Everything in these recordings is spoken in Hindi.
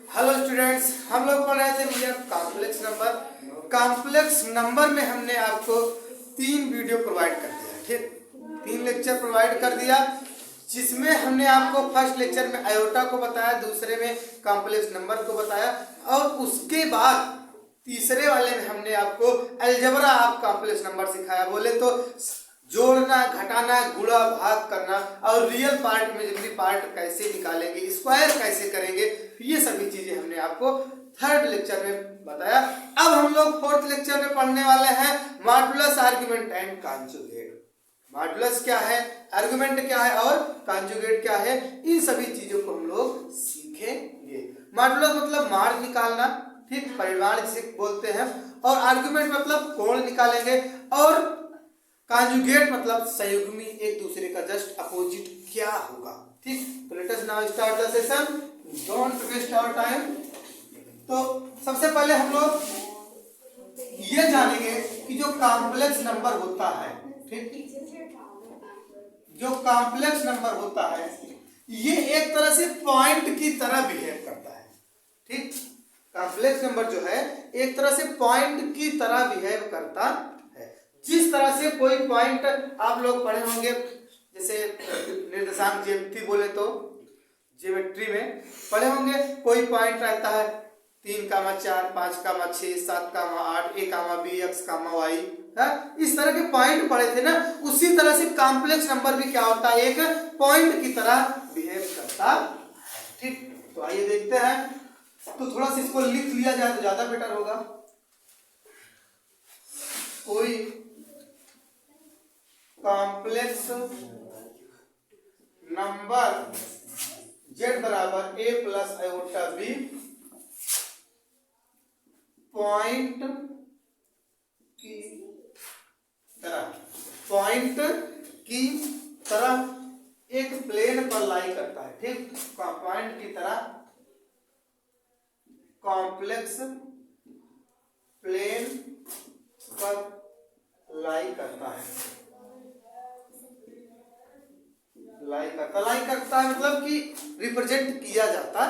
हेलो स्टूडेंट्स, हम लोग पढ़ रहे थे भैया कॉम्प्लेक्स नंबर। कॉम्प्लेक्स नंबर में हमने आपको 3 वीडियो प्रोवाइड कर दिया, ठीक 3 लेक्चर प्रोवाइड कर दिया, जिसमें हमने आपको फर्स्ट लेक्चर में आयोटा को बताया, दूसरे में कॉम्प्लेक्स नंबर को बताया और उसके बाद तीसरे वाले में हमने आपको अलजेब्रा ऑफ कॉम्प्लेक्स नंबर सिखाया। बोले तो जोड़ना, घटाना, गुणा, भाग करना और रियल पार्ट, इमेजिनरी पार्ट कैसे निकालेंगे, स्क्वायर कैसे करेंगे, ये सभी चीजें हमने आपको थर्ड लेक्चर में बताया। अब हम लोग फोर्थ लेक्चर में पढ़ने वाले हैं modulus, argument and conjugate. Modulus क्या है, आर्गुमेंट क्या है और कॉन्जुगेट क्या है, इन सभी चीजों को हम लोग सीखेंगे। मॉडुलस मतलब मार्ग निकालना, ठीक, परिमाण जिसे बोलते हैं, और आर्गुमेंट मतलब कोण निकालेंगे, और कॉन्जुगेट मतलब संयुग्मी, एक दूसरे का जस्ट अपोजिट क्या होगा, ठीक। तो let us now start the session, don't waste our time. तो सबसे पहले हम लोग ये जानेंगे कि जो कॉम्प्लेक्स नंबर होता है, ठीक, जो कॉम्प्लेक्स नंबर होता है ये एक तरह से पॉइंट की तरह बिहेव करता है, ठीक। कॉम्प्लेक्स नंबर जो है एक तरह से पॉइंट की तरह बिहेव करता है। जिस तरह से कोई पॉइंट आप लोग पढ़े होंगे, जैसे निर्देशांक ज्यामिति बोले तो ज्योमेट्री में पढ़े होंगे, कोई पॉइंट रहता है 3, 4, 5, 6, 7, 8, a, b, x, y, इस तरह के पॉइंट पढ़े थे ना। उसी तरह से कॉम्प्लेक्स नंबर भी क्या होता है, एक पॉइंट की तरह बिहेव करता है, ठीक। तो आइए देखते हैं। तो थोड़ा सा इसको लिख लिया जाए तो ज्यादा बेटर होगा। कोई कॉम्प्लेक्स नंबर z बराबर a plus iota b point की तरह एक प्लेन पर लाई करता है, ठीक। पॉइंट की तरह कॉम्प्लेक्स प्लेन पर लाई करता है, लाई करता है मतलब कि रिप्रेजेंट किया जाता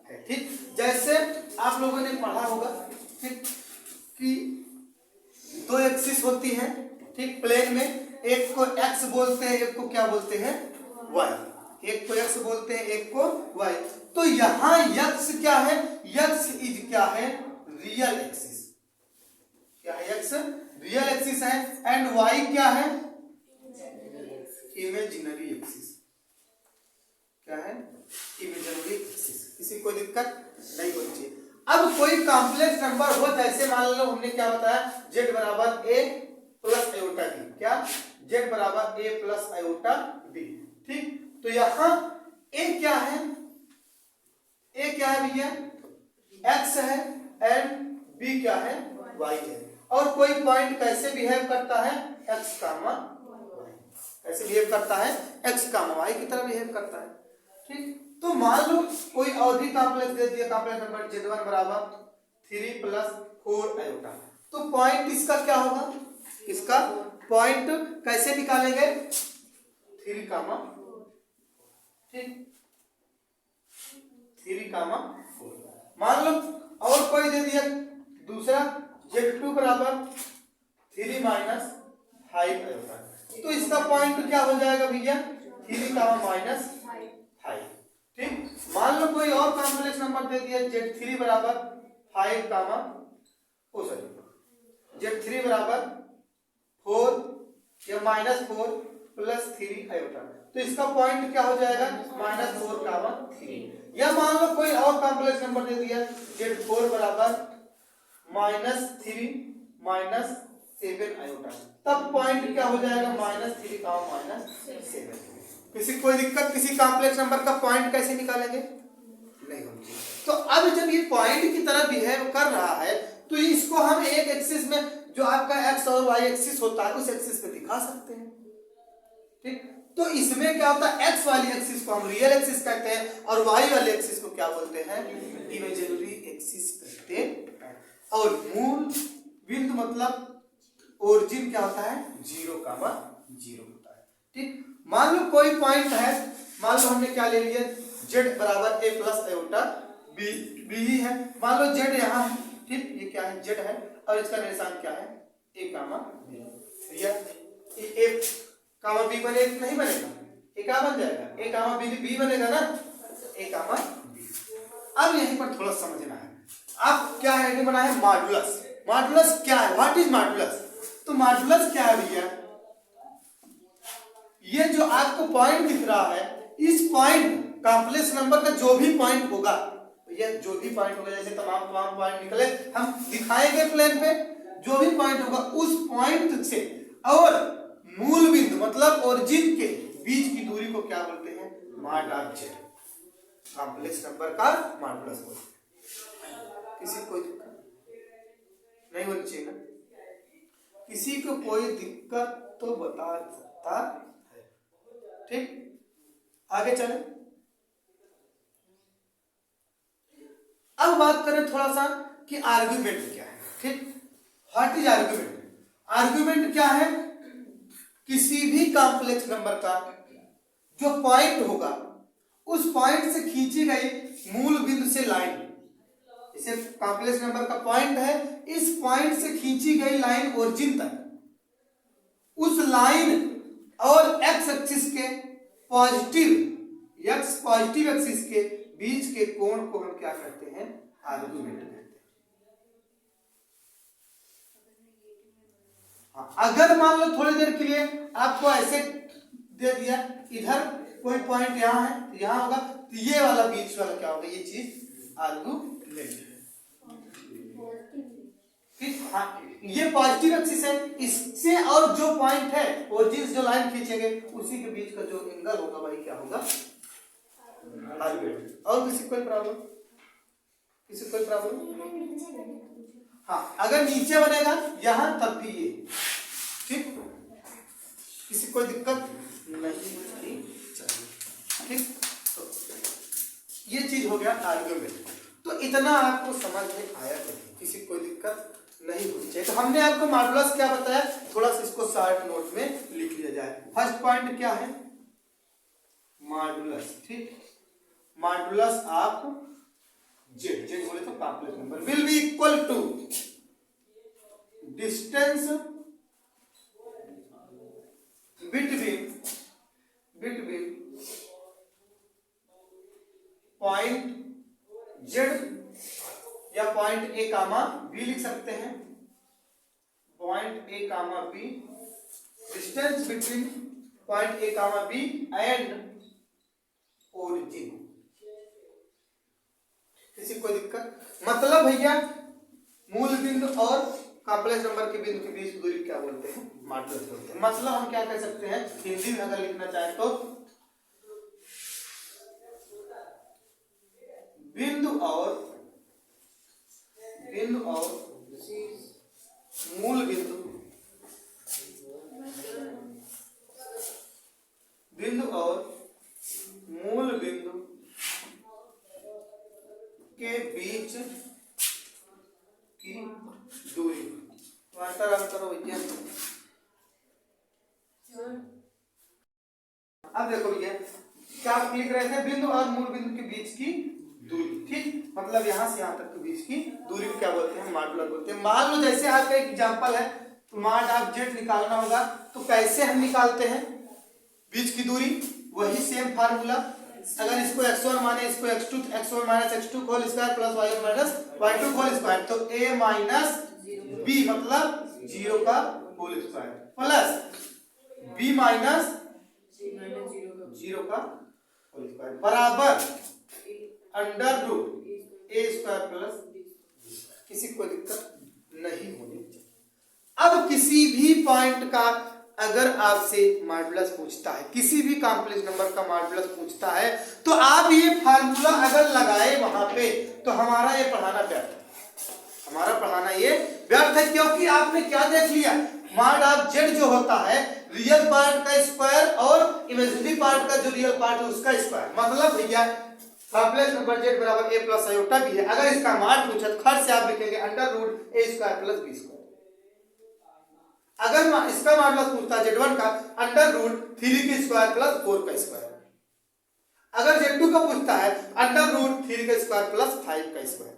है, ठीक। जैसे आप लोगों ने पढ़ा होगा, ठीक, कि 2 एक्सिस होती है, ठीक, प्लेन में। एक को x बोलते हैं, एक को क्या बोलते हैं, y। एक को x बोलते हैं, एक को y। तो यहां x क्या है, x इज क्या है, रियल एक्सिस। क्या है, x रियल एक्सिस है, एंड y क्या है, इमेजिनरी एक्सिस। क्या है, इमेजिनरी एक्सिस। किसी को दिक्कत नहीं होनी चाहिए। अब कोई कॉम्प्लेक्स नंबर हो, जैसे मान लो हमने क्या बताया, z बराबर a प्लस आयोटा b, क्या, z बराबर a प्लस आयोटा b, ठीक। तो यहां a क्या है, a क्या है भैया, x है, एंड b क्या है, y है। और कोई पॉइंट कैसे बिहेव करता है, x, y, कैसे बिहेव करता है, x, y की तरह बिहेव करता है, ठीक। तो मान लो कोई और भी कॉम्प्लेक्स दे दिया, कॉम्प्लेक्स नंबर z1 बराबर 3 प्लस 4 आयोटा। तो पॉइंट इसका क्या होगा, इसका पॉइंट कैसे निकालेंगे, 3, ठीक, 3, 4। मान लो और कोई दे दिया दूसरा z2 बराबर 3 माइनस 5 आयोटा। तो इसका पॉइंट क्या हो जाएगा भैया, 3 माइनस 5, ठीक। मान लो कोई और कॉम्प्लेक्स नंबर दे दिया z3 बराबर 5 z3 बराबर 4 या माइनस 4 प्लस 3 आयोटा। तो इसका पॉइंट क्या हो जाएगा, -4, 3। या मान लो कोई और कॉम्प्लेक्स नंबर दे दिया z4 बराबर -3 -7 आयोटा। तब पॉइंट क्या हो जाएगा, -3, -7। किसी कोई दिक्कत, किसी कॉम्प्लेक्स नंबर का पॉइंट कैसे निकालेंगे, नहीं होगी। तो अब जब ये पॉइंट की तरह बिहेव कर रहा है तो इसको हम एक एक्सिस में, जो आपका x और y एक्सिस होता है, उस एक्सिस पे दिखा सकते हैं, ठीक। तो इसमें क्या होता है, x वाली एक्सिस को हम रियल एक्सिस कहते हैं और y वाली एक्सिस को क्या बोलते हैं, इमेजिनरी एक्सिस कहते हैं। और मूल बिंदु मतलब ओरिजिन क्या होता है, 0, 0 होता है, ठीक। मान लो कोई पॉइंट है, मान लो हमने क्या ले लिया, z बराबर a plus iota B B ही है। मान लो जेड यहाँ है, ठीक, ये क्या है, जेड है, और इसका निशान क्या है, ए कामा बी। ए कामा बी बने नहीं बनेगा, ए क्या बन जाएगा, ए कामा बी बनेगा ना, ए कामा बी। अब यहीं पर थोड़ा समझना है। अब क्या है, बना है मॉडुलस। मॉडुलस क्या है, व्हाट इज मॉडुलस? तो मॉडुलस क्या है भैया, ये जो आपको पॉइंट दिख रहा है, इस पॉइंट कॉम्प्लेक्स नंबर का जो भी पॉइंट होगा, भैया जो भी पॉइंट होगा, जैसे तमाम पॉइंट निकले हम दिखाएंगे प्लेन पे, जो भी पॉइंट होगा उस पॉइंट से और मूल बिंदु मतलब ओरिजिन के बीच की दूरी को क्या बोलते हैं, mod of Z. Complex number का मॉडुलस बोलते हैं। किसी को कोई दिक्कत नहीं होनी चाहिए ना, किसी को कोई दिक्कत तो बता सकता है, ठीक। आगे चले, अब बात करें थोड़ा सा कि आर्गुमेंट क्या है, ठीक। What is argument? आर्गुमेंट क्या है, किसी भी कॉम्प्लेक्स नंबर का जो पॉइंट होगा उस पॉइंट से खींची गई मूल बिंदु से लाइन, इसे कॉम्प्लेक्स नंबर का पॉइंट है, इस पॉइंट से खींची गई लाइन ओरिजिन तक, उस लाइन और एक्स एक्सिस के पॉजिटिव एक्सिस के बीच के कोण को हम क्या कहते हैं, आर्गुमेंट कहते हैं। हाँ, अगर मान लो थोड़ी देर के लिए आपको ऐसे दे दिया, इधर कोई पॉइंट यहाँ है, तो यहाँ होगा, तो ये वाला बीच वाला क्या होगा, ये चीज आर्गुमेंट है, ठीक। हाँ, ये पॉजिटिव एक्सिस है, इससे और जो पॉइंट है ओरिजिन जो लाइन खींचेंगे उसी के बीच का जो एंगल होगा वही क्या होगा, आर्गुमेंट। और किसी कोई प्रॉब्लम, किसी कोई प्रॉब्लम? हाँ, अगर नीचे बनेगा यहां तब भी ये, ठीक, किसी कोई दिक्कत नहीं चाहिए, ठीक। तो ये चीज हो गया आर्गुमेंट। तो इतना आपको समझ में आया करिए, किसी कोई दिक्कत नहीं होनी चाहिए। तो हमने आपको मॉडुलस क्या बताया, थोड़ा सा इसको शॉर्ट नोट में लिख लिया जाए। फर्स्ट पॉइंट क्या है, मॉडुलस, ठीक। मॉडुलस ऑफ जेड, जेड बोले तो complex number, will be equal to distance between point Z या पॉइंट ए कामा बी लिख सकते हैं, point A comma B, distance between point A comma B and origin. किसी कोई दिक्कत? मतलब भैया मूल बिंदु और कॉम्प्लेक्स नंबर के बिंदु के बीच दूरी क्या बोलते हैं, मॉडुलस बोलते हैं। मतलब हम क्या कह सकते हैं, हिंदी में अगर लिखना चाहें तो बिंदु और मूल बिंदु के बीच की दूरी, वार्ता करो भैया। अब देखो भैया क्या आप लिख रहे थे, बिंदु और मूल बिंदु के बीच की दूरी, ठीक। मतलब यहां से यहां तक के बीच की दूरी को क्या बोलते हैं, मॉडुलस बोलते हैं। मान लो जैसे आपका एक एग्जांपल है, तो मॉड ऑफ जेड निकालना होगा, तो कैसे हम निकालते हैं बीच की दूरी, वही सेम फार्मूला। अगर इसको x1 माने इसको x2, x1 minus x2 whole square plus y1 minus y2 whole square, तो a माइनस b मतलब 0 का whole square plus b minus 0 का होल स्क्वायर बराबर under root a square plus. किसी को दिक्कत नहीं होनी चाहिए। अब किसी भी पॉइंट का अगर आपसे मॉडुलस पूछता है, किसी भी कॉम्प्लेक्स नंबर का मॉडुलस पूछता है, तो आप ये फार्मूला अगर लगाए वहां पे, तो हमारा ये पढ़ाना व्यर्थ है, हमारा पढ़ाना ये व्यर्थ है। क्योंकि आपने क्या देख लिया, मॉड ऑफ जेड जो होता है रियल पार्ट का स्क्वायर और इमेजिनरी पार्ट का जो रियल पार्ट है उसका स्क्वायर। मतलब भैया कॉम्प्लेक्स नंबर जेड बराबर a प्लस आयोटा भी है, अगर इसका मान पूछा तो खर्च से आप लिखेंगे under root a square plus b square. अगर इसका मॉडुलस पूछता है z1 का, अंडर रूट 3 का स्क्वायर प्लस 4 का स्क्वायर। अगर Z2 का पूछता है √3 का स्क्वायर प्लस 5 का स्क्वायर,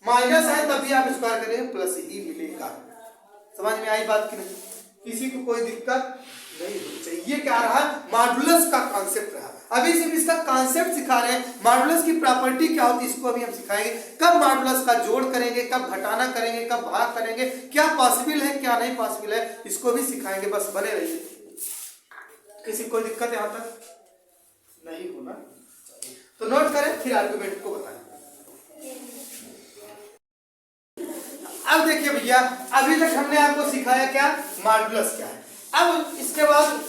माइनस है तब भी आप स्क्वायर करेंगे प्लस ही मिलेगा। समझ में आई बात की नहीं? किसी को कोई दिक्कत नहीं होनी चाहिए। ये क्या रहा? मॉडुलस का कॉन्सेप्ट रहा। अभी सिर्फ इसका कॉन्सेप्ट सिखा रहे हैं, मॉडुलस की प्रॉपर्टी क्या होती है इसको अभी हम सिखाएंगे। कब मॉडुलस का जोड़ करेंगे, कब घटाना करेंगे, कब भाग करेंगे, क्या पॉसिबल है क्या नहीं पॉसिबल है, इसको भी सिखाएंगे। बस बने रहिए। किसी को दिक्कत यहाँ तक नहीं होना, तो नोट करें फिर आर्गुमेंट को बताएं। अब देखिए भैया, अभी तक हमने आपको सिखाया क्या, मॉडुलस क्या है। अब इसके बाद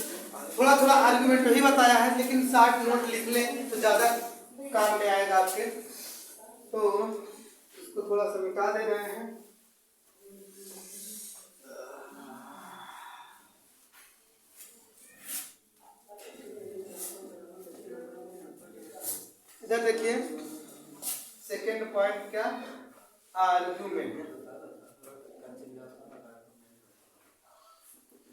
थोड़ा थोड़ा आर्गुमेंट ही बताया है, लेकिन 60 नोट लिख लें तो ज्यादा काम में आएगा आपके। तो इसको थोड़ा सा मिटा दे रहे हैं। इधर देखिए, सेकेंड पॉइंट क्या, आर्गुमेंट।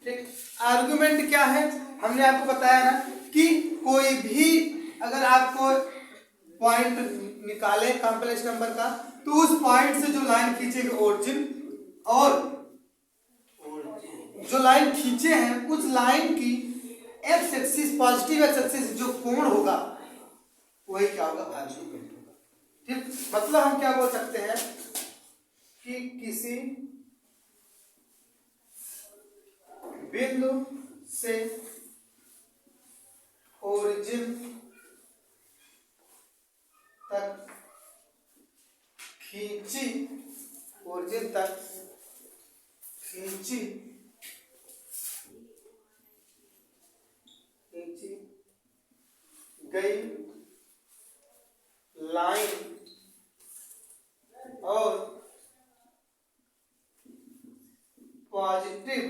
ठीक, आर्गुमेंट क्या है, हमने आपको बताया ना कि कोई भी अगर आपको पॉइंट निकाले कॉम्प्लेक्स नंबर का, तो उस पॉइंट से जो लाइन खींचेंगे ओरिजिन, और जो लाइन खींचे हैं उस लाइन की x axis, positive x axis जो कोण होगा वही क्या होगा, आर्गुमेंट होगा। ठीक, मतलब हम क्या बोल सकते हैं कि किसी बिंदु से ओरिजिन तक खींची, ओरिजिन तक खींची गई लाइन और पॉजिटिव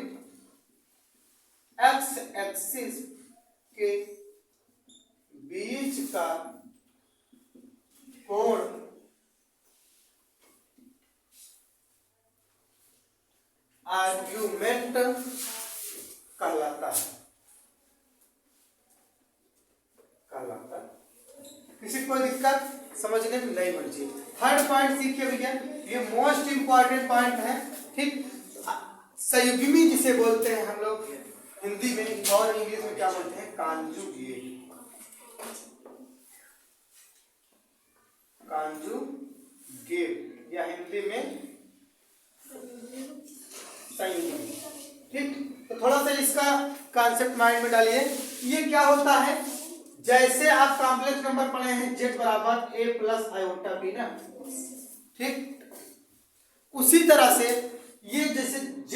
एक्स एक्सिस के बीच का कोण आर्गुमेंट कहलाता है। किसी कोई दिक्कत समझने में नहीं होनी चाहिए। थर्ड पॉइंट सीखिए भैया, ये मोस्ट इंपॉर्टेंट पॉइंट है। ठीक, संयुग्मी जिसे बोलते हैं हम लोग हिंदी में, और इंग्लिश में क्या बोलते हैं, कॉन्जुगेट। कॉन्जुगेट या हिंदी में संयुग्मी। ठीक, तो थोड़ा सा इसका कॉन्सेप्ट माइंड में डालिए। ये क्या होता है, जैसे आप कॉम्प्लेक्स नंबर पढ़े हैं z बराबर a प्लस आयोटा b ना, ठीक, उसी तरह से ये जैसे z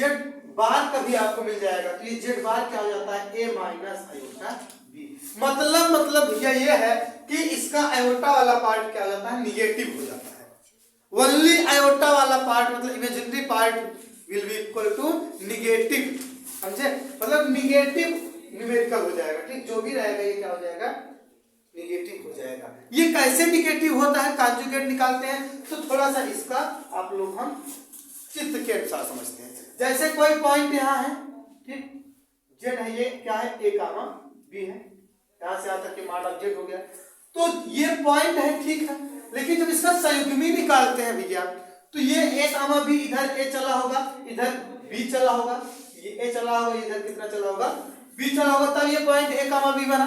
बार कभी आपको मिल जाएगा तो ये z बार क्या हो जाता है, a माइनस आयोटा b। मतलब भैया ये है कि इसका आयोटा वाला पार्ट क्या हो जाता है, निगेटिव हो जाता है। ओनली आयोटा वाला पार्ट मतलब imaginary part will be equal to negative, समझे, मतलब निगेटिव न्यूमेरिकल हो जाएगा। ठीक, जो भी रहेगा ये क्या हो जाएगा, निगेटिव हो जाएगा। ये कैसे निगेटिव होता है, कॉन्जुगेट निकालते हैं तो थोड़ा सा इसका आप लोग हम चित्र के अनुसार समझते हैं। जैसे कोई पॉइंट यहाँ है, ठीक, जेड है, ये क्या है, ए कामा बी है, यहाँ से आता के मान जेड हो गया, तो ये पॉइंट है, ठीक है। लेकिन जब इसका संयुग्मी निकालते हैं भैया, तो ये ए कामा बी, इधर ए चला होगा, इधर बी चला होगा, ये ए चला होगा, इधर कितना चला होगा, बी चला होगा, तब ये पॉइंट ए कामा बी बना।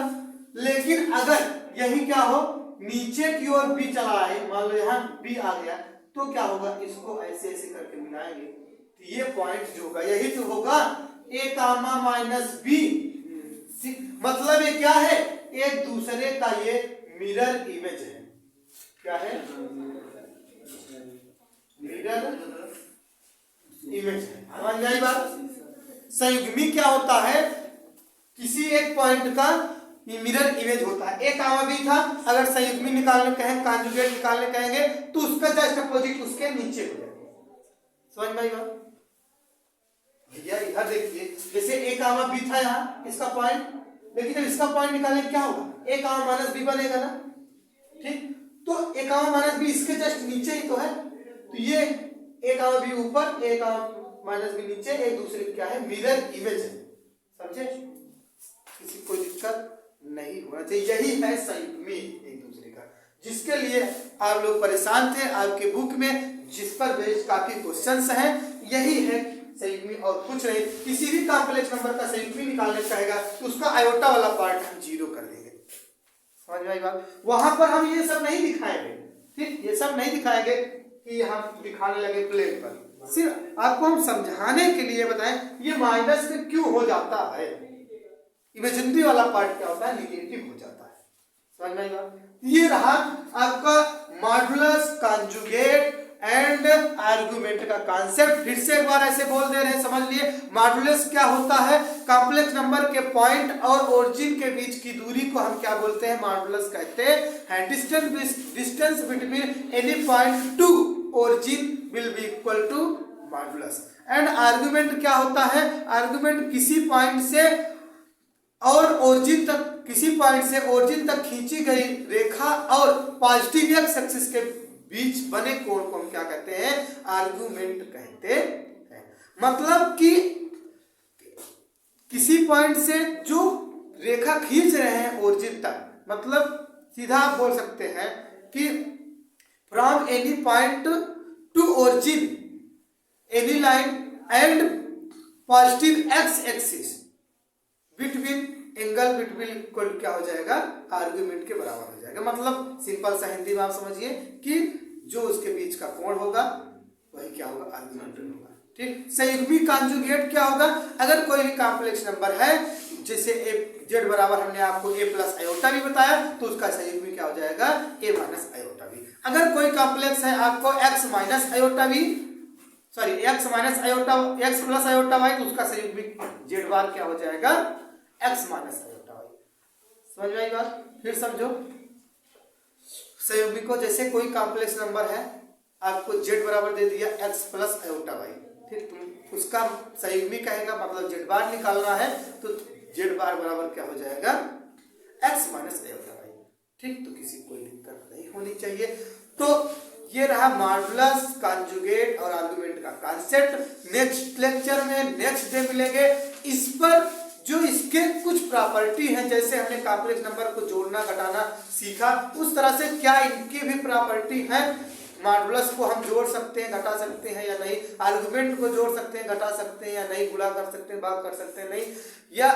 लेकिन अगर यही क्या हो, नीचे की ओर बी चला है, मान लो यहाँ बी आ गया, तो क्या होगा, इसको ऐसे ऐसे करके मिलाएंगे तो ये पॉइंट जो होगा यही तो होगा, ए कामा माइनस बी। मतलब ये क्या है, एक दूसरे का ये मिरर इमेज है। क्या है, मिरर इमेज है। समझ में आई बात? संयुग्मी क्या होता है, किसी एक पॉइंट का ये मिरर इमेज होता है। ए कामा बी था, अगर संयुग्मी निकालने कहें, कॉन्जुगेट निकालने कहेंगे तो उसका जस्ट अपोजिट उसके नीचे हो जाएगा। समझ में आई बात भैया? इधर देखिए, जैसे ए कामा बी था यहाँ इसका पॉइंट, लेकिन जब इसका पॉइंट निकालें क्या होगा, ए कामा माइनस बी बनेगा ना, ठीक, तो ए कामा माइनस बी इसके जस्ट नीचे ही तो है, तो ये ए कामा बी ऊपर, ए कामा माइनस बी नीचे, एक दूसरे क्या है, मिरर इमेज है। समझे? किसी कोई दिक्कत नहीं होना चाहिए। यही है संयुग्मी एक दूसरे का, जिसके लिए आप लोग परेशान थे। आपके बुक में जिस पर बेस्ड काफी क्वेश्चंस हैं, यही है संयुग्मी और कुछ नहीं। किसी भी कॉम्प्लेक्स नंबर का संयुग्मी निकालने चाहेगा तो उसका आयोटा वाला पार्ट हम 0 कर देंगे। समझ में आई बात? वहां पर हम ये सब नहीं दिखाएंगे, ठीक, ये सब नहीं दिखाएंगे कि हम दिखाने लगे प्लेन पर। सिर्फ आपको हम समझाने के लिए बताएं ये माइनस में क्यों हो जाता है, इमेजिनरी वाला पार्ट क्या होता है, निगेटिव हो जाता है। समझ में आई बात? ये रहा आपका मॉडुलस, कॉन्जुगेट एंड आर्गुमेंट का कॉन्सेप्ट। फिर से एक बार ऐसे बोल दे रहे हैं, समझ लिए। मॉडुलस क्या होता है? कॉम्प्लेक्स नंबर के पॉइंट और ओरिजिन के बीच की दूरी को हम क्या बोलते हैं? मॉडुलस कहते हैं। Distance between any point to origin will be equal to modulus. And argument क्या होता है? आर्गुमेंट किसी पॉइंट से और ओरिजिन तक, किसी पॉइंट से ओरिजिन तक खींची गई रेखा और पॉजिटिव एक्स एक्सिस के बीच बने कोण को हम क्या कहते हैं? आर्गुमेंट कहते हैं। मतलब कि किसी पॉइंट से जो रेखा खींच रहे हैं ओरिजिन तक, मतलब सीधा आप बोल सकते हैं कि from any point to origin any line and positive x axis between angle between equal क्या हो जाएगा? आर्गुमेंट के बराबर हो जाएगा। मतलब सिंपल सा हिंदी में आप समझिए कि जो उसके बीच का कोण होगा वही क्या होगा? आर्गुमेंट होगा। ठीक। संयुग्मी कॉन्जुगेट क्या होगा? अगर कोई भी कॉम्प्लेक्स नंबर है, जैसे ए जेड बराबर हमने आपको ए प्लस आयोटा भी बताया, तो उसका संयुग्मी क्या हो जाएगा? ए माइनस आयोटा भी। अगर कोई कॉम्प्लेक्स है आपको एक्स माइनस आयोटा भी, sorry x minus iota, x plus iota y, तो उसका संयुग्मी जेड बार क्या हो जाएगा? X minus iota y. समझ में आई बात? फिर समझो संयुग्मी को, जैसे कोई कॉम्प्लेक्स नंबर है, आपको जेड बराबर दे दिया एक्स प्लस आयोटा वाई, ठीक, तुम उसका संयुग्मी कहेगा, मतलब जेड बार निकालना है, तो जेड बार बराबर क्या हो जाएगा? X minus iota y. ठीक, तो किसी कोई दिक्कत नहीं होनी चाहिए। तो ये रहा मॉडुलस, कॉन्जुगेट और आर्गुमेंट का कॉन्सेप्ट। नेक्स्ट लेक्चर में नेक्स्ट डे मिलेंगे। इस पर जो इसके कुछ प्रॉपर्टी हैं, जैसे हमने कॉम्प्लेक्स नंबर को जोड़ना घटाना सीखा, उस तरह से क्या इनकी भी प्रॉपर्टी है। मॉडुलस को हम जोड़ सकते हैं, घटा सकते हैं या नहीं, आर्गुमेंट को जोड़ सकते हैं, घटा सकते हैं या नहीं, गुणा कर सकते हैं, भाग कर सकते हैं नहीं, या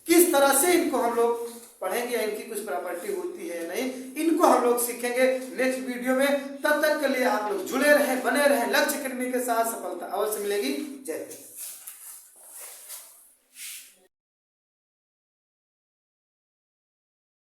किस तरह से इनको हम लोग पढ़ेंगे, या इनकी कुछ प्रॉपर्टी होती है या नहीं, इनको हम लोग सीखेंगे नेक्स्ट वीडियो में। तब तक के लिए आप लोग जुड़े रहें, बने रहें। लक्ष्य अकेडमी के साथ सफलता अवश्य मिलेगी। जय हिंद।